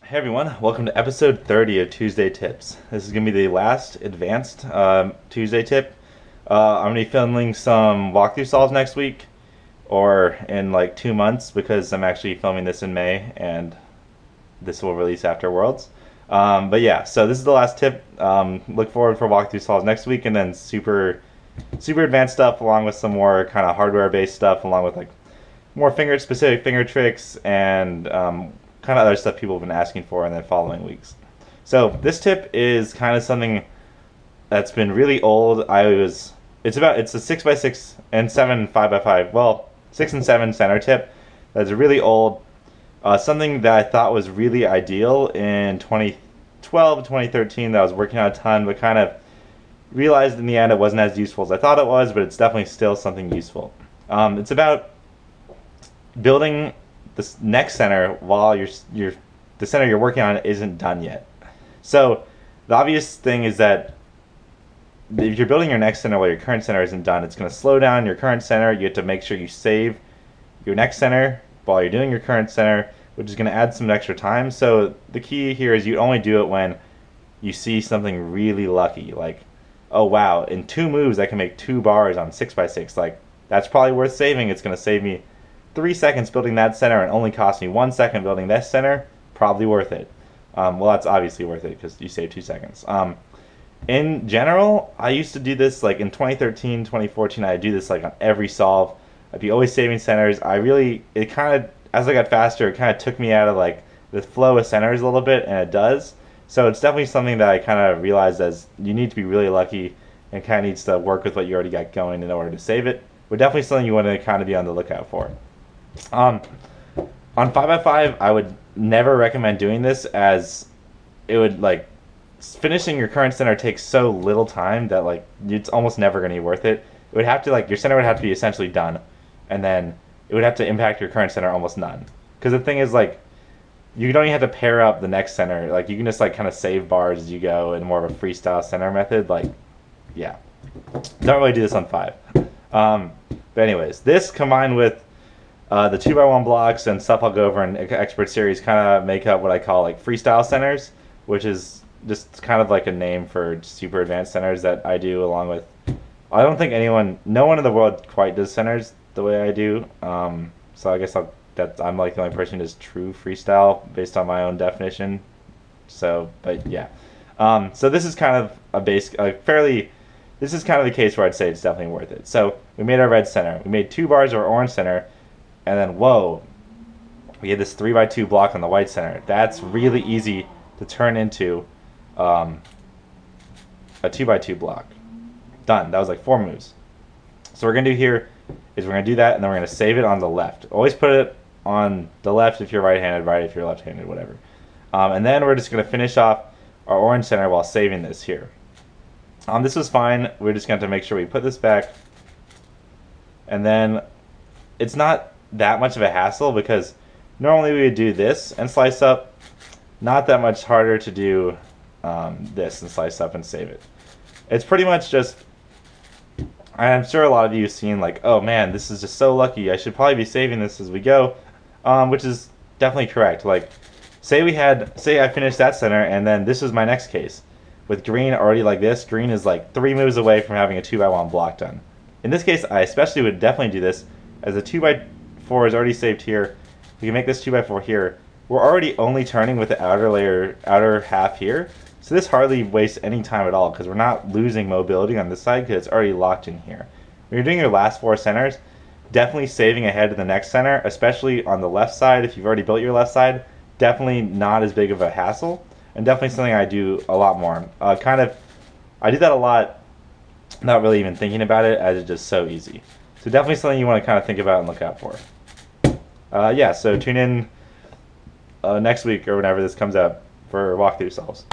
Hey everyone, welcome to episode 30 of Tuesday Tips. This is going to be the last advanced Tuesday tip. I'm going to be filming some walkthrough solves next week, or in like 2 months, because I'm actually filming this in May and this will release after Worlds. But yeah, so this is the last tip. Look forward for walkthrough solves next week, and then super advanced stuff along with some more kind of hardware based stuff, along with like more specific finger tricks and kind of other stuff people have been asking for in the following weeks. So this tip is kind of something that's been really old. It's a 6x6 and 7 5x5. Well, 6 and 7 center tip. That's really old. Something that I thought was really ideal in 2012, 2013 that I was working on a ton, but kind of realized in the end it wasn't as useful as I thought it was, but it's definitely still something useful. It's about building the next center while the center you're working on isn't done yet. So the obvious thing is that if you're building your next center while your current center isn't done, it's going to slow down your current center. You have to make sure you save your next center while you're doing your current center, which is going to add some extra time. So the key here is you only do it when you see something really lucky, like, oh wow, in 2 moves I can make 2 bars on 6x6. Like, that's probably worth saving. It's going to save me 3 seconds building that center and only cost me 1 second building this center. Probably worth it. Well, that's obviously worth it because you save 2 seconds. In general, I used to do this like in 2013, 2014. I'd do this like on every solve. I'd be always saving centers. It kind of, as I got faster, it kind of took me out of like the flow of centers a little bit, and it does. So it's definitely something that I kind of realized as you need to be really lucky and kind of needs to work with what you already got going in order to save it. But definitely something you want to kind of be on the lookout for. On 5x5, I would never recommend doing this, as it would like finishing your current center takes so little time that like it's almost never going to be worth it. It would have to your center would have to be essentially done, and then it would have to impact your current center almost none. Because the thing is, like, you don't even have to pair up the next center. Like, you can just like kind of save bars as you go in more of a freestyle center method. Like, yeah, don't really do this on 5. But anyways, this combined with the 2x1 blocks and stuff I'll go over in Expert Series kind of make up what I call like freestyle centers, which is just kind of like a name for super advanced centers that I do along with. I don't think no one in the world quite does centers the way I do. So I guess I'm like the only person who does true freestyle based on my own definition. So, but yeah. So this is kind of this is kind of the case where I'd say it's definitely worth it. So we made our red center. We made 2 bars of our orange center. And then, whoa, we had this 3x2 block on the white center. That's really easy to turn into a 2x2 block. Done. That was like 4 moves. So what we're going to do here is we're going to do that, and then we're going to save it on the left. Always put it on the left if you're right-handed, right if you're left-handed, whatever. And then we're just going to finish off our orange center while saving this here. This was fine. We're just going to have to make sure we put this back. And then it's not that much of a hassle, because normally we would do this and slice up. Not that much harder to do this and slice up and save it. It's pretty much just, I'm sure a lot of you have seen like, oh man, this is just so lucky, I should probably be saving this as we go, which is definitely correct. Like, say I finished that center, and then this is my next case. With green already like this, green is like 3 moves away from having a 2x1 block done. In this case, I especially would definitely do this, as a 2x4 is already saved here. We can make this 2x4 here. We're already only turning with the outer half here, so this hardly wastes any time at all, because we're not losing mobility on this side because it's already locked in here. When you're doing your last 4 centers, definitely saving ahead to the next center, especially on the left side. If you've already built your left side, definitely not as big of a hassle, and definitely something I do a lot more. I do that a lot, not really even thinking about it, as it's just so easy. So definitely something you want to kind of think about and look out for. Yeah, so tune in next week or whenever this comes out for walkthrough solves.